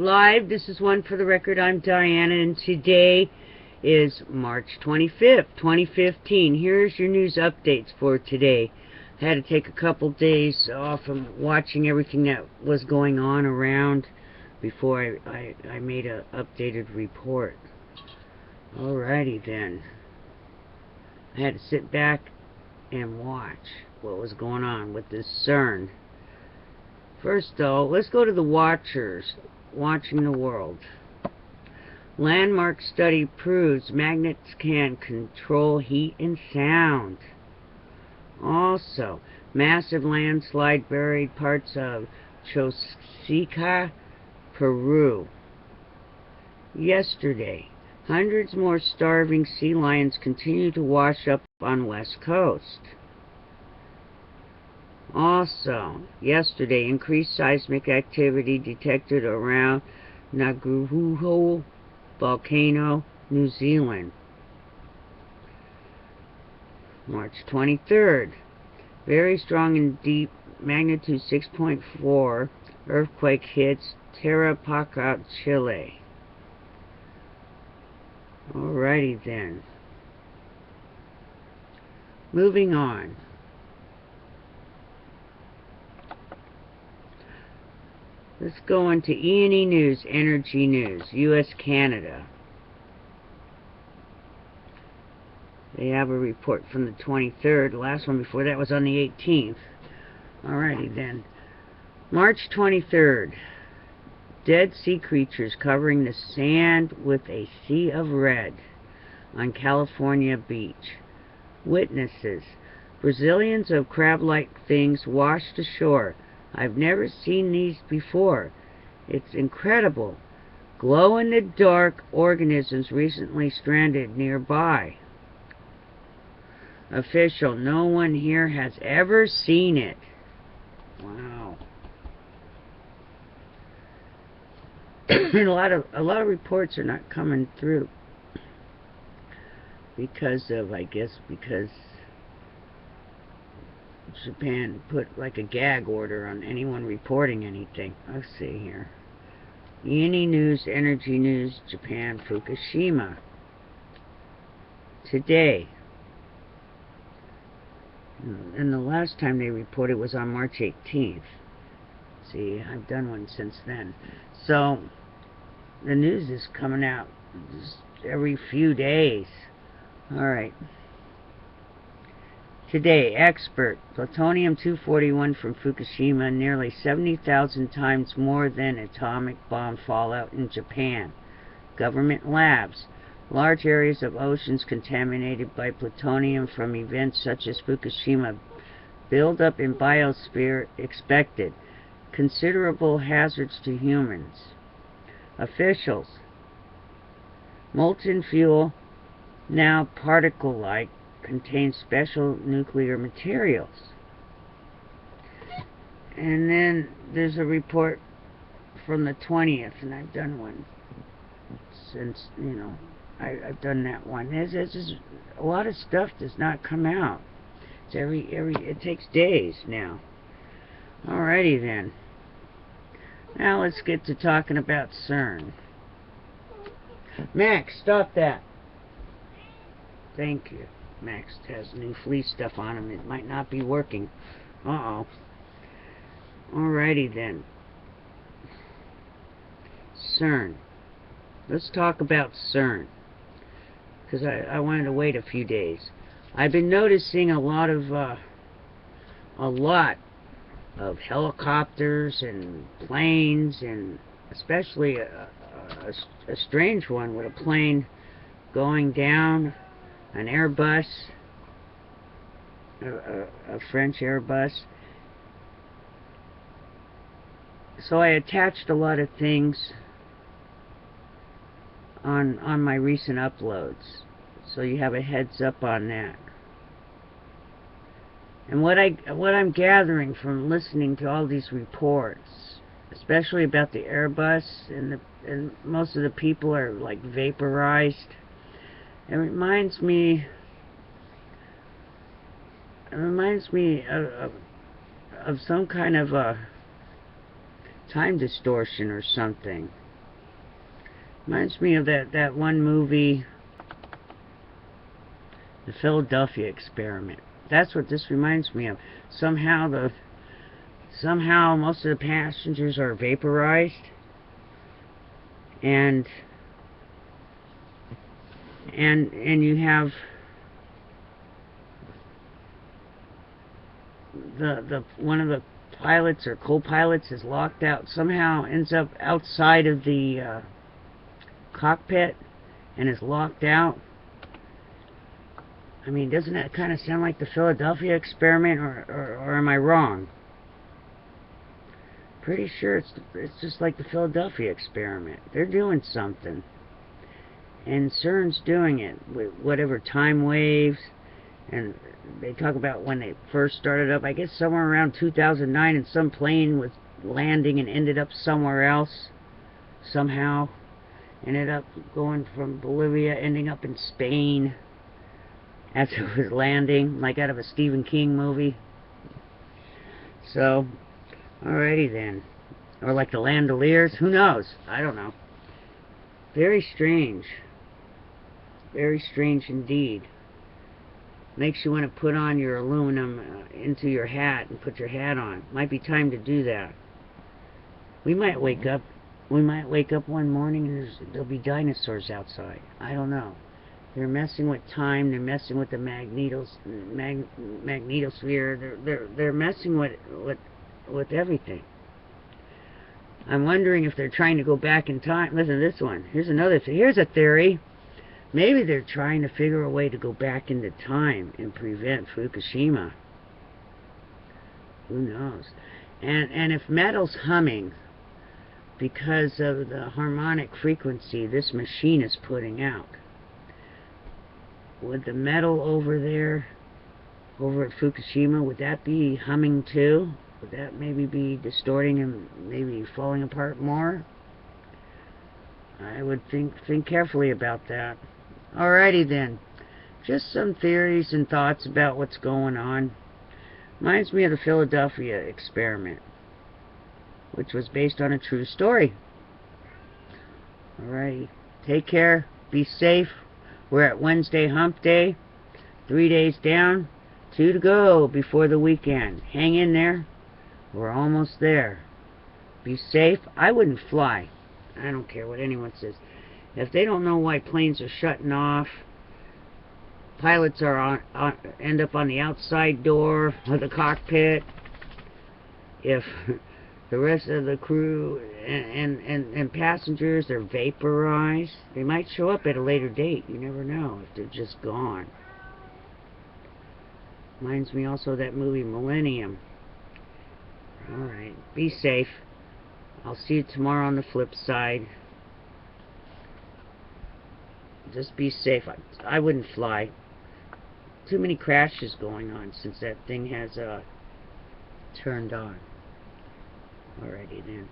live. This is One for the Record. I'm Diana, and today is March 25th, 2015. Here's your news updates for today. I had to take a couple days off from watching everything that was going on around before I made an updated report. Alrighty then. I had to sit back and watch what was going on with this Cern. First though, let's go to the watchers watching the world. Landmark study proves magnets can control heat and sound. Also, massive landslide buried parts of Fukushima, Peru. Yesterday, hundreds more starving sea lions continue to wash up on West Coast. Also, yesterday, increased seismic activity detected around Nguruho volcano, New Zealand. March 23rd, very strong and deep magnitude 6.4 earthquake hits Tarapacá, Chile. Alrighty then. Moving on. Let's go into E&E News, Energy News, U.S. Canada. They have a report from the 23rd. The last one before that was on the 18th. Alrighty then. March 23rd. Dead sea creatures covering the sand with a sea of red on California beach. Witnesses. Brazilians of crab-like things washed ashore. I've never seen these before. It's incredible. Glow-in-the-dark organisms recently stranded nearby. Official, no one here has ever seen it. Wow. And a lot of reports are not coming through because of, I guess, because Japan put like a gag order on anyone reporting anything. Let's see here. E&E News, Energy News, Japan, Fukushima. Today. And the last time they reported was on March 18th. See, I've done one since then. So, the news is coming out just every few days. Alright. Today, expert, plutonium-241 from Fukushima, nearly 70,000 times more than atomic bomb fallout in Japan. Government labs, large areas of oceans contaminated by plutonium from events such as Fukushima. Build-up in biosphere expected. Considerable hazards to humans. Officials, molten fuel, now particle-like, contains special nuclear materials. And then there's a report from the 20th, and I've done one since, you know, I've done that one. There's just a lot of stuff does not come out. It's it takes days now. Alrighty then. Now let's get to talking about Cern. Max, stop that. Thank you. Max has new flea stuff on him. It might not be working. Uh-oh. Alrighty then. Cern. Let's talk about Cern. Because I wanted to wait a few days. I've been noticing a lot of helicopters and planes, and especially a strange one with a plane going down. An Airbus, a French Airbus. So I attached a lot of things on my recent uploads, so you have a heads up on that. And what I'm gathering from listening to all these reports, especially about the Airbus, and most of the people are like vaporized. It reminds me of some kind of a time distortion or something. Reminds me of that one movie, The Philadelphia Experiment. That's what this reminds me of. Somehow most of the passengers are vaporized, and you have the one of the pilots or co-pilots is locked out, somehow ends up outside of the cockpit and is locked out. I mean, doesn't that kind of sound like the Philadelphia Experiment, or am I wrong? Pretty sure it's just like the Philadelphia Experiment. They're doing something, and Cern's doing it with whatever time waves. And they talk about when they first started up, I guess somewhere around 2009, and some plane was landing and ended up somewhere else somehow. Ended up going from Bolivia, ending up in Spain as it was landing, like out of a Stephen King movie. So, alrighty then. Or like the Landoliers, who knows? I don't know. Very strange. Very strange indeed. Makes you want to put on your aluminum into your hat and put your hat on. Might be time to do that. We might wake up one morning and there'll be dinosaurs outside. I don't know. They're messing with time. They're messing with the magnetosphere. They're messing with everything. I'm wondering if they're trying to go back in time. Listen to this one. Here's another. Here's a theory. Maybe they're trying to figure a way to go back into time and prevent Fukushima. Who knows? And if metal's humming because of the harmonic frequency this machine is putting out, would the metal over there, over at Fukushima, would that be humming too? Would that maybe be distorting and maybe falling apart more? I would think carefully about that. Alrighty then. Just some theories and thoughts about what's going on. Reminds me of the Philadelphia Experiment, which was based on a true story. Alrighty. Take care. Be safe. We're at Wednesday Hump Day. 3 days down. 2 to go before the weekend. Hang in there. We're almost there. Be safe. I wouldn't fly. I don't care what anyone says. If they don't know why planes are shutting off, pilots are end up on the outside door of the cockpit. If the rest of the crew and passengers are vaporized, they might show up at a later date. You never know if they're just gone. Reminds me also of that movie Millennium. Alright, be safe. I'll see you tomorrow on the flip side. Just be safe. I wouldn't fly. Too many crashes going on since that thing has turned on. Alrighty then.